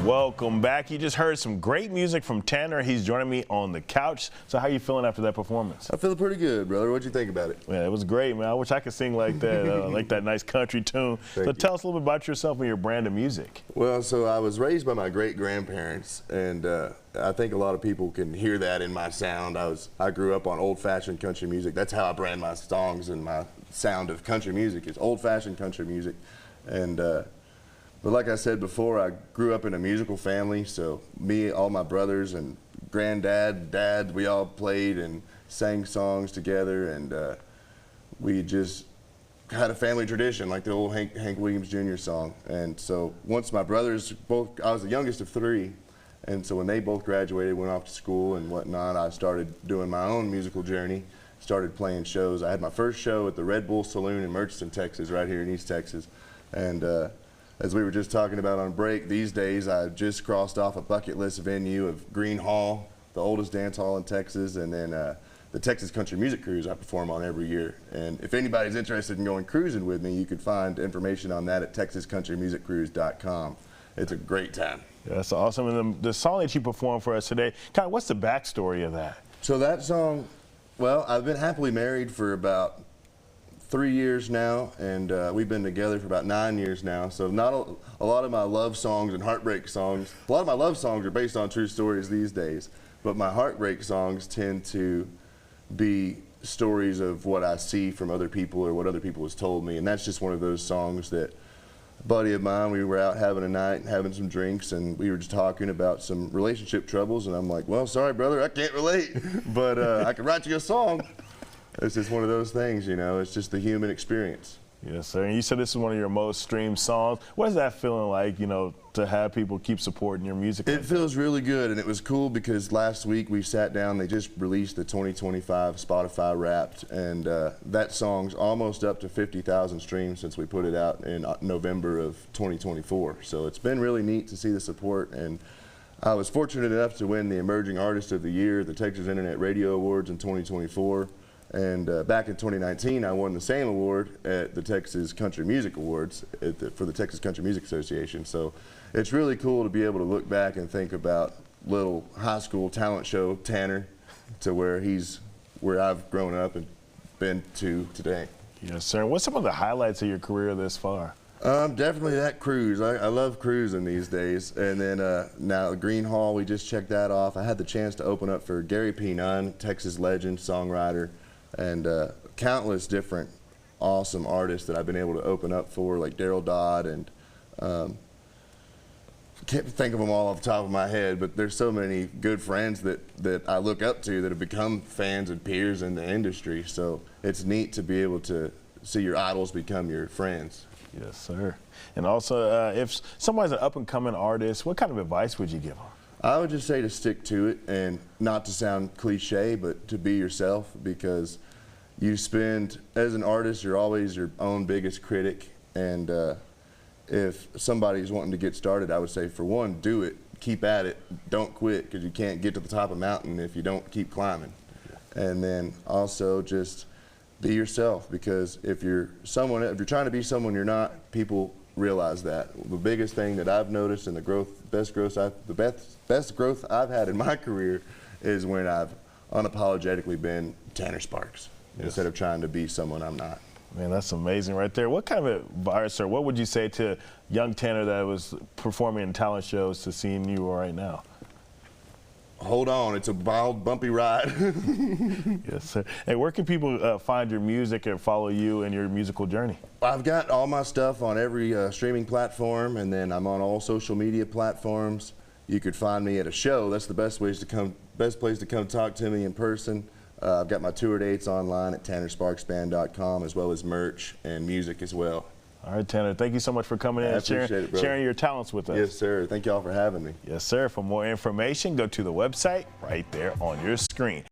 Welcome back. You just heard some great music from Tanner. He's joining me on the couch. So how you feeling after that performance? I'm feeling pretty good, brother. What'd you think about it? Yeah, it was great, man. I wish I could sing like that, like that nice country tune. So tell us a little bit about yourself and your brand of music. Well, so I was raised by my great-grandparents, and I think a lot of people can hear that in my sound. I grew up on old-fashioned country music. That's how I brand my songs and my sound of country music is old-fashioned country music. And but like I said before, I grew up in a musical family, so me, all my brothers, and granddad, dad, we all played and sang songs together, and we just had a family tradition, like the old Hank Williams Jr. song. And so once my brothers I was the youngest of three, and so when they both graduated, went off to school and whatnot, I started doing my own musical journey, started playing shows. I had my first show at the Red Bull Saloon in Murchison, Texas, right here in East Texas. And as we were just talking about on break, these days I just crossed off a bucket list venue of Green Hall, the oldest dance hall in Texas, and then the Texas Country Music Cruise I perform on every year. And if anybody's interested in going cruising with me, you can find information on that at texascountrymusiccruise.com. It's a great time. Yeah, that's awesome. And the song that you performed for us today, kind of what's the backstory of that? So that song, well, I've been happily married for about 3 years now, and we've been together for about 9 years now. So not a lot of my love songs and heartbreak songs, a lot of my love songs are based on true stories these days, but my heartbreak songs tend to be stories of what I see from other people or what other people has told me. And that's just one of those songs that a buddy of mine, we were out having a night, having some drinks, and we were just talking about some relationship troubles, and I'm like, well, sorry, brother, I can't relate, but I can write you a song. It's just one of those things, you know, it's just the human experience. Yes, sir. And you said this is one of your most streamed songs. What is that feeling like, you know, to have people keep supporting your music? It feels really good, and it was cool because last week we sat down, they just released the 2025 Spotify Wrapped, and that song's almost up to 50,000 streams since we put it out in November of 2024. So it's been really neat to see the support, and I was fortunate enough to win the Emerging Artist of the Year at the Texas Internet Radio Awards in 2024. And back in 2019, I won the same award at the Texas Country Music Awards for the Texas Country Music Association. So it's really cool to be able to look back and think about little high school talent show Tanner to where I've grown up and been to today. Yes, sir. What's some of the highlights of your career this far? Definitely that cruise. I love cruising these days. And then now Green Hall, we just checked that off. I had the chance to open up for Gary P. Nunn, Texas legend, songwriter, and countless different awesome artists that I've been able to open up for, like Daryl Dodd, and can't think of them all off the top of my head, but there's so many good friends that I look up to that have become fans and peers in the industry. So it's neat to be able to see your idols become your friends. Yes, sir. And also, if somebody's an up-and-coming artist, what kind of advice would you give them? I would just say to stick to it, and not to sound cliche, but to be yourself, because as an artist, you're always your own biggest critic. And if somebody's wanting to get started, I would say, for one, do it, keep at it, don't quit, because you can't get to the top of a mountain if you don't keep climbing. And then also just be yourself, because if you're trying to be someone you're not, people realize that. The biggest thing that I've noticed and the best growth I've had in my career is when I've unapologetically been Tanner Sparks, yes, instead of trying to be someone I'm not. Man, that's amazing right there. What kind of advice, or what would you say to young Tanner that was performing in talent shows to seeing you right now? Hold on, it's a wild, bumpy ride. Yes, sir. Hey, where can people find your music and follow you and your musical journey? I've got all my stuff on every streaming platform, and then I'm on all social media platforms. You could find me at a show. That's the best place to come talk to me in person. I've got my tour dates online at tannersparksband.com, as well as merch and music as well. All right, Tanner, thank you so much for coming in and sharing your talents with us. Yes, sir. Thank y'all for having me. Yes, sir. For more information, go to the website right there on your screen.